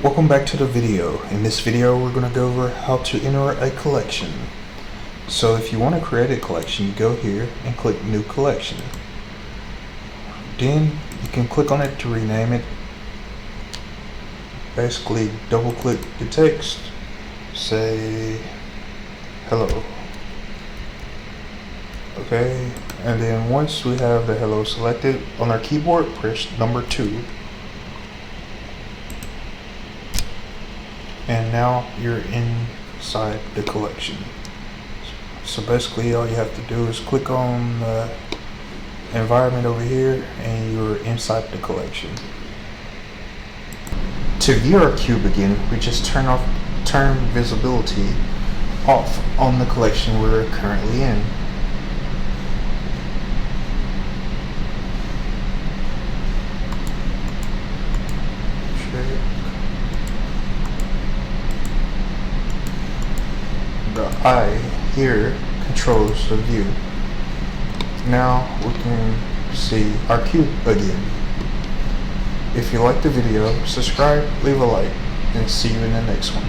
Welcome back to the video. In this video we're going to go over how to enter a collection. So if you want to create a collection, you go here and click new collection. Then you can click on it to rename it. Basically double click the text, say hello. Okay, and then once we have the hello selected on our keyboard, press number 2. And now you're inside the collection. So basically all you have to do is click on the environment over here and you're inside the collection. To view our cube again, we just turn visibility off on the collection we're currently in. The eye here controls the view. Now we can see our cube again. If you like the video, subscribe, leave a like, and see you in the next one.